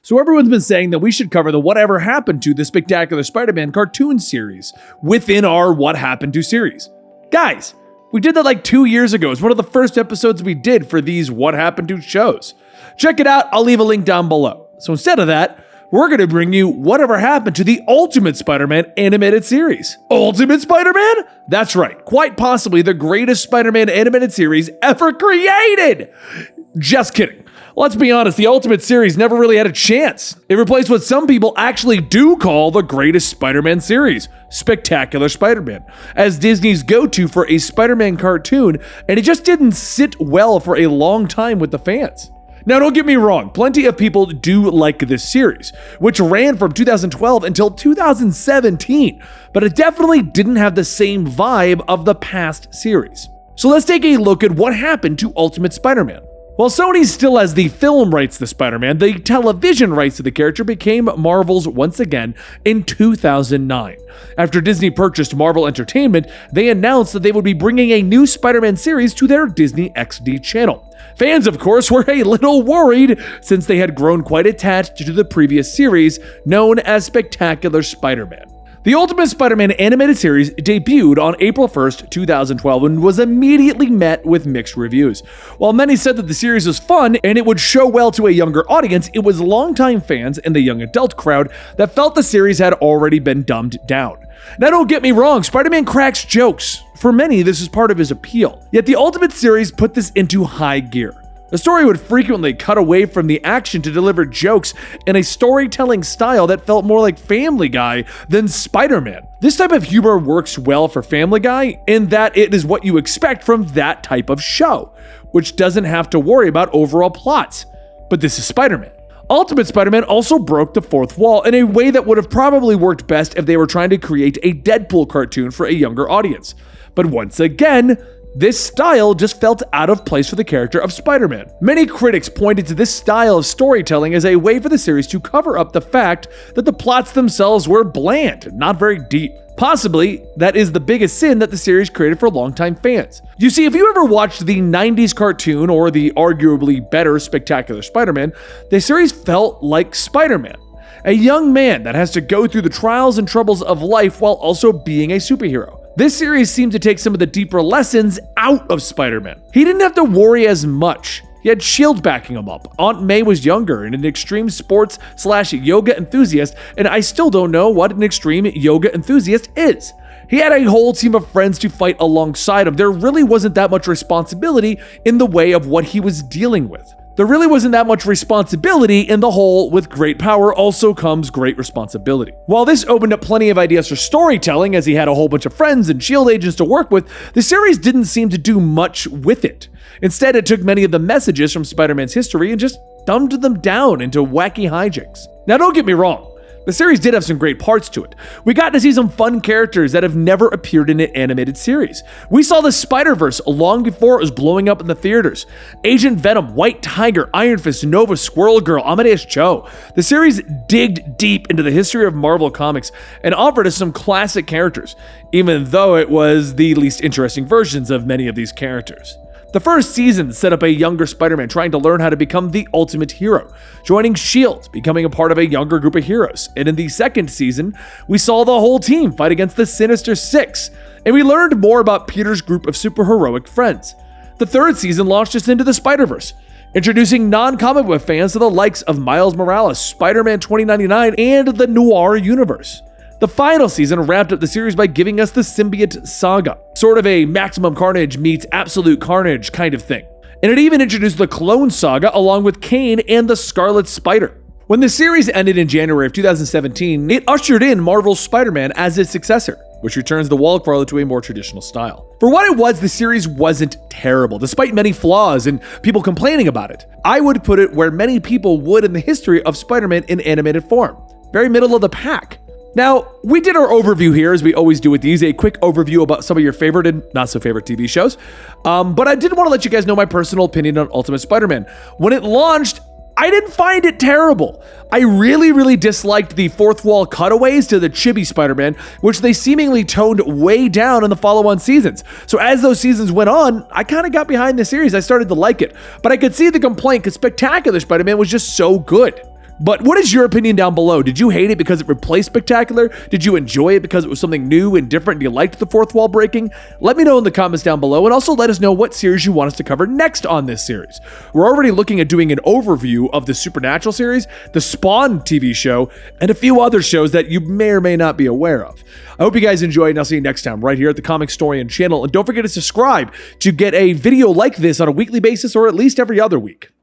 So everyone's been saying that we should cover the Whatever Happened to the Spectacular Spider-Man cartoon series within our What Happened to series. Guys, we did that like 2 years ago. It's one of the first episodes we did for these What Happened to shows. Check it out. I'll leave a link down below. So instead of that, we're going to bring you Whatever Happened to the Ultimate Spider-Man animated series. Ultimate Spider-Man? That's right. Quite possibly the greatest Spider-Man animated series ever created. Just kidding. Let's be honest, the Ultimate series never really had a chance. It replaced what some people actually do call the greatest Spider-Man series, Spectacular Spider-Man, as Disney's go-to for a Spider-Man cartoon, and it just didn't sit well for a long time with the fans. Now, don't get me wrong, plenty of people do like this series, which ran from 2012 until 2017, but it definitely didn't have the same vibe of the past series. So let's take a look at what happened to Ultimate Spider-Man. While Sony still has the film rights to Spider-Man, the television rights to the character became Marvel's once again in 2009. After Disney purchased Marvel Entertainment, they announced that they would be bringing a new Spider-Man series to their Disney XD channel. Fans, of course, were a little worried since they had grown quite attached to the previous series known as Spectacular Spider-Man. The Ultimate Spider-Man animated series debuted on April 1st, 2012 and was immediately met with mixed reviews. While many said that the series was fun and it would show well to a younger audience, it was longtime fans and the young adult crowd that felt the series had already been dumbed down. Now don't get me wrong, Spider-Man cracks jokes. For many, this is part of his appeal. Yet the Ultimate series put this into high gear. The story would frequently cut away from the action to deliver jokes in a storytelling style that felt more like Family Guy than Spider-Man. This type of humor works well for Family Guy in that it is what you expect from that type of show, which doesn't have to worry about overall plots. But this is Spider-Man. Ultimate Spider-Man also broke the fourth wall in a way that would have probably worked best if they were trying to create a Deadpool cartoon for a younger audience. But once again, this style just felt out of place for the character of Spider-Man. Many critics pointed to this style of storytelling as a way for the series to cover up the fact that the plots themselves were bland, not very deep. Possibly, that is the biggest sin that the series created for longtime fans. You see, if you ever watched the 90s cartoon or the arguably better Spectacular Spider-Man, the series felt like Spider-Man, a young man that has to go through the trials and troubles of life while also being a superhero. This series seemed to take some of the deeper lessons out of Spider-Man. He didn't have to worry as much. He had S.H.I.E.L.D. backing him up. Aunt May was younger and an extreme sports/yoga enthusiast, and I still don't know what an extreme yoga enthusiast is. He had a whole team of friends to fight alongside him. There really wasn't that much responsibility in the way of what he was dealing with. There really wasn't that much responsibility in the whole with great power also comes great responsibility. While this opened up plenty of ideas for storytelling as he had a whole bunch of friends and S.H.I.E.L.D. agents to work with, the series didn't seem to do much with it. Instead, it took many of the messages from Spider-Man's history and just dumbed them down into wacky hijinks. Now don't get me wrong, the series did have some great parts to it. We got to see some fun characters that have never appeared in an animated series. We saw the Spider-Verse long before it was blowing up in the theaters. Agent Venom, White Tiger, Iron Fist, Nova, Squirrel Girl, Amadeus Cho. The series digged deep into the history of Marvel Comics and offered us some classic characters, even though it was the least interesting versions of many of these characters. The first season set up a younger Spider-Man trying to learn how to become the ultimate hero, joining S.H.I.E.L.D., becoming a part of a younger group of heroes. And in the second season, we saw the whole team fight against the Sinister Six, and we learned more about Peter's group of superheroic friends. The third season launched us into the Spider-Verse, introducing non-comic book fans to the likes of Miles Morales, Spider-Man 2099, and the Noir universe. The final season wrapped up the series by giving us the Symbiote Saga, sort of a Maximum Carnage meets Absolute Carnage kind of thing. And it even introduced the Clone Saga along with Kane and the Scarlet Spider. When the series ended in January of 2017, it ushered in Marvel's Spider-Man as its successor, which returns the wall crawler to a more traditional style. For what it was, the series wasn't terrible, despite many flaws and people complaining about it. I would put it where many people would in the history of Spider-Man in animated form. Very middle of the pack. Now, we did our overview here, as we always do with these, a quick overview about some of your favorite and not so favorite TV shows. But I did want to let you guys know my personal opinion on Ultimate Spider-Man. When it launched, I didn't find it terrible. I really disliked the fourth wall cutaways to the chibi Spider-Man, which they seemingly toned way down in the follow-on seasons. So as those seasons went on, I kind of got behind the series. I started to like it. But I could see the complaint because Spectacular Spider-Man was just so good. But what is your opinion down below? Did you hate it because it replaced Spectacular? Did you enjoy it because it was something new and different and you liked the fourth wall breaking? Let me know in the comments down below, and also let us know what series you want us to cover next on this series. We're already looking at doing an overview of the Supernatural series, the Spawn TV show, and a few other shows that you may or may not be aware of. I hope you guys enjoyed, and I'll see you next time right here at the Comicstorian channel. And don't forget to subscribe to get a video like this on a weekly basis or at least every other week.